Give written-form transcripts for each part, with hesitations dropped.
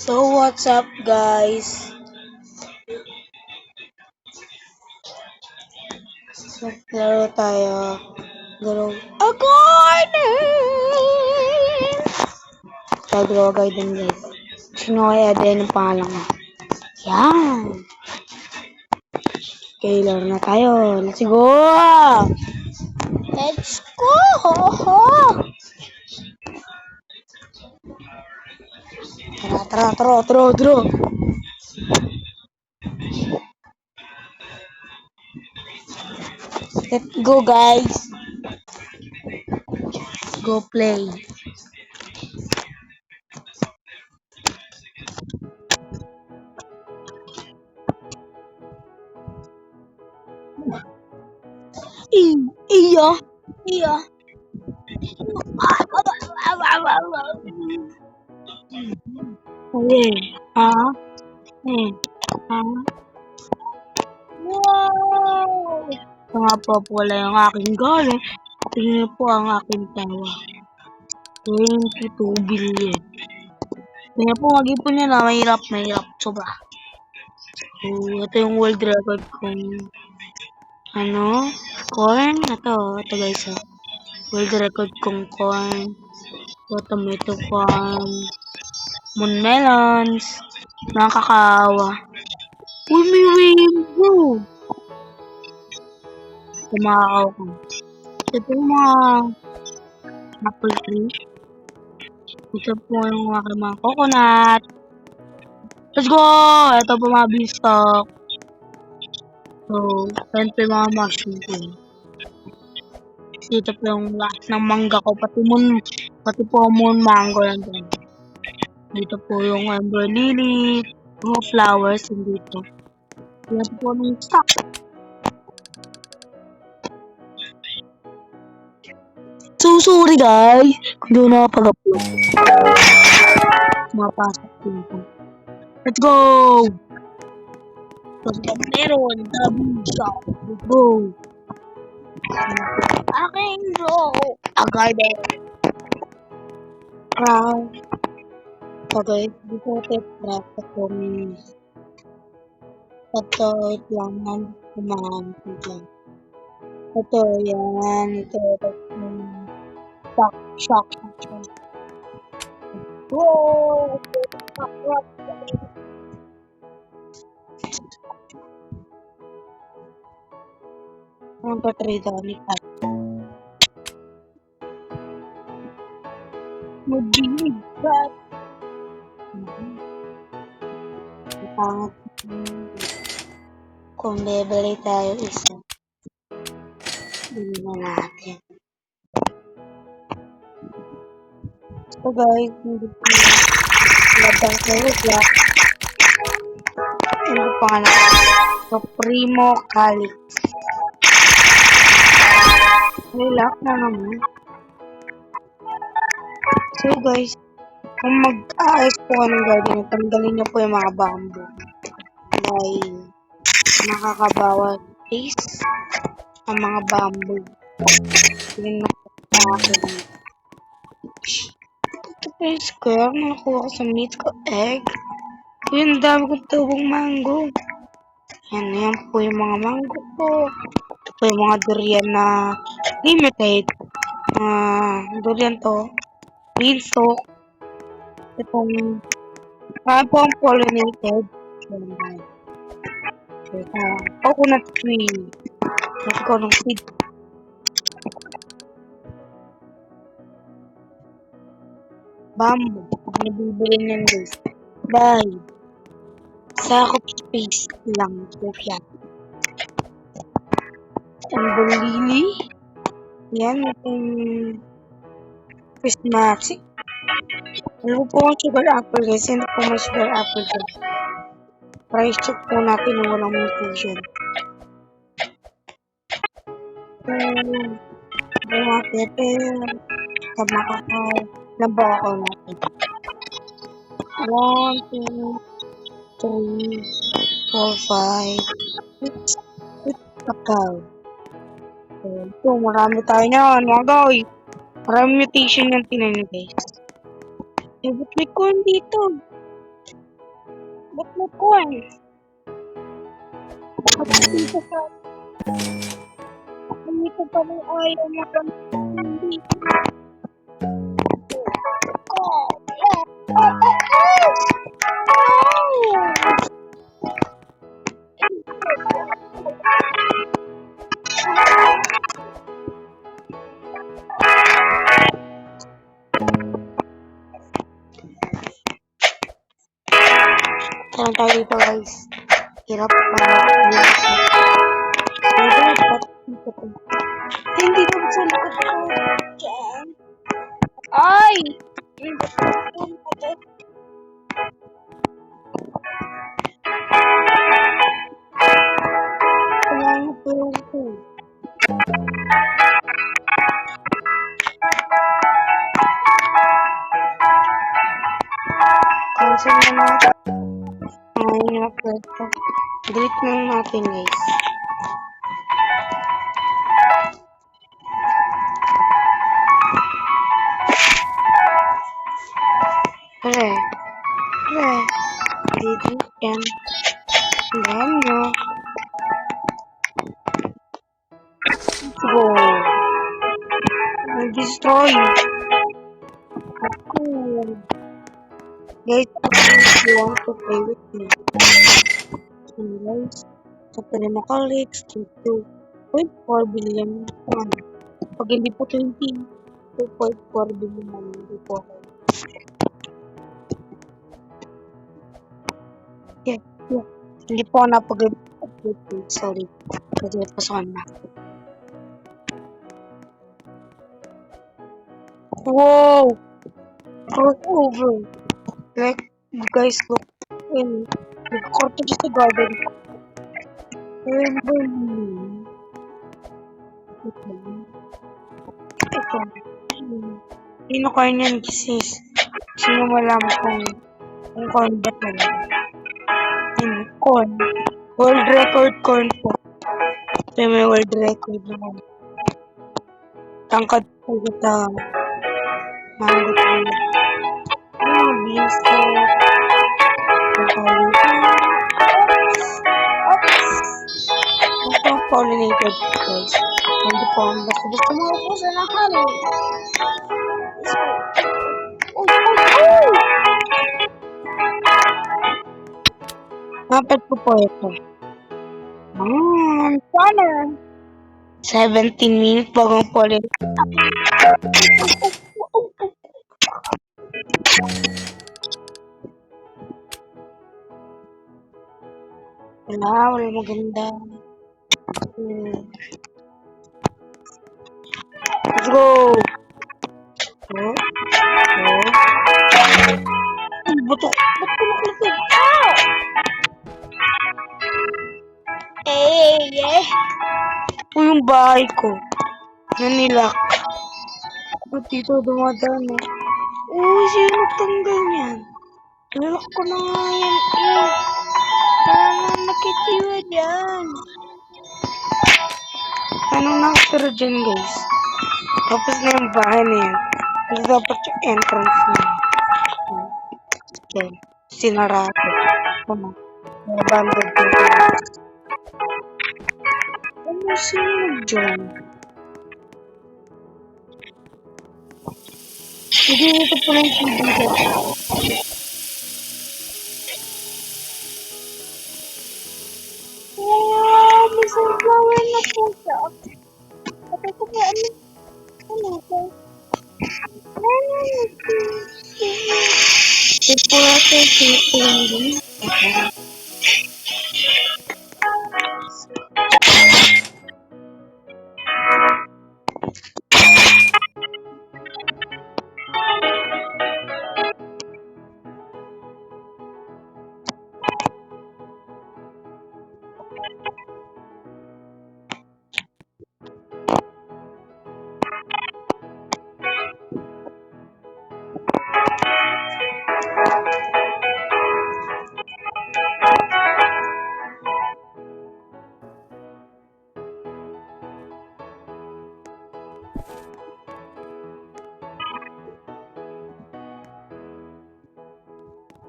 So what's up guys? Laro tayo. Laro. Garden! Gagawa garden guys. Sino kaya din ang pangalan ko? Yan! Okay, laro na tayo. Let's go! Let's go! Tara. Let's go guys. Go play. Iya. Iya. Okay. Wow! Ito nga po pala yung aking galing. Tingnan niyo po ang aking tawa. 22 billion. Kaya po mag-ipon niya na mahirap sobra. So, ito yung world record kong corn. Ito guys. World record kong corn. Ito, tomato corn. Moon melons. Nakakaawa. Uy, may rainbow! Kumakaw ko. Ito yung mga apple tree. Ito po yung aking mga coconut. Let's go! Ito po mga beanstalk. So, ito yung mga mushroom ko. Dito po yung lahat ng mangga ko. Pati po moon mango nandun. Dito po yung amber lily. Mga flowers dito. Dito po yung stock. So, sorry guys. Kung doon nakapag-upload. Mapasok dito. Let's go! Meron, let's go! Aking draw! Garden! Okay, dito tip kung ito lang kumahan dyan. Ito, yan. Ito, shock. Whoa! Ang patrida ni Pat. Madilig ka. Pangat. Kung bebeli tayo isa. Bili na natin. So guys, hindi po labang kayo black. Hindi pa nga na. So, Primo Calix. Relax na naman. So guys, kung mag-aayos po ka ng garden, tanggalin niyo po yung mga bamboo. Dahil nakakabawas taste ang mga bamboo. Yun na po sa akin. Ito po yung square na nakuha ko sa meat ko egg. Yun, dami kong tubong mango. Yan po yung mga mango ko. Ito po yung mga durian na limited. Durian to. Beanstalk. Itong po ang pollinated. Coconut tree. Let's go ng seed. Bamboo. Nabibili niyan guys. Dahil sakop space lang. So yan. Amber lily. Yan. Itong prismatic. Ano po ang sugar apple guys? Hindi po may sugar apple guys. Price check po natin na walang mutation. Mga pepper. Tamakakaw. Nabakaw natin. 1, 2, 3, 4, 5, 6 kakao. So, ito, marami tayo niyan, mga guys. Marami mutation yung tinanin guys. Ba't may corn dito? Ba't mo corn? Ba't dito sa... Dito pa rin ayaw mo lang hindi. Oh, yeah. Saan tayo dito guys? Hirap pa. Hindi ko sa likod ko. Diyan. Ay! Kailangan po yung ko. Cancel na natin. Ngayon na po ito. Delete na natin guys. Pre. Delete yan. Tingnan nyo. Let's go. Destroy. Cool. Guys, if you want to play with me. So guys, sa Pinamacalics, 2.4 billion. Pag hindi po 2.4 billion hindi po ako. Yeah. Hindi po ako napag-update. Sorry. Kasi pasakan na. Wow! Crossover! Like, you guys look in. Nagkorto sa garden. Ito. Sino kayo niyan, sis? Sino malaman kung corn ba talaga? Hindi, corn. World record corn po. Ito may world record naman. Tangkad po kita. Mango po. Beans po. Ito pollinated guys. Hindi po ang basta mga po sa nakali. Dapat ko po ito. Sana. 17 minutes bagong pollen. Wala maganda. Let's go. Ba't nakalapit? Yeah. Ito yung bahay ko. Nanilak. Ba't dito dumadaan eh? Uy, sino tanggal niyan? Nilak ko na nga yan eh. Wala na nakitiwa dyan. Anong nakatira dyan guys? Tapos na yung bahay na yan. Kasi dapat yung entrance niya. Okay. Sinarado. Ano? Nabandod ko. Ano sino dyan? Hindi ito pala yung TV dyan. Wow! May sunflower na po siya. At ito kaya ano? Ano ito? Ano ito? Ito natin tingin.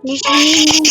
Miss me.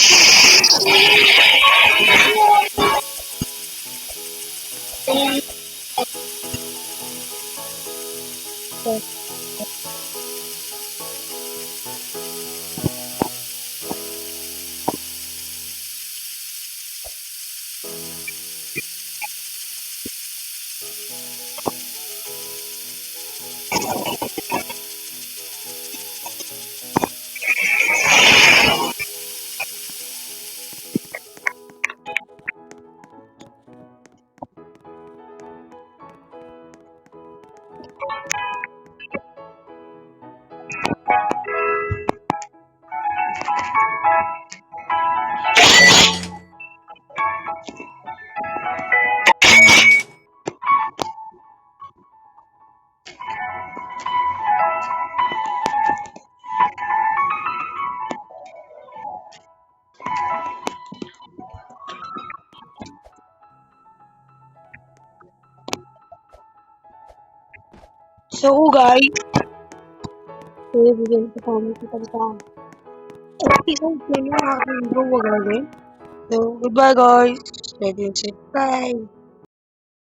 So guys, bibigyan ko kami sa pagkakas. Episode 2 ng aking vlog. So, goodbye guys. Ready to subscribe.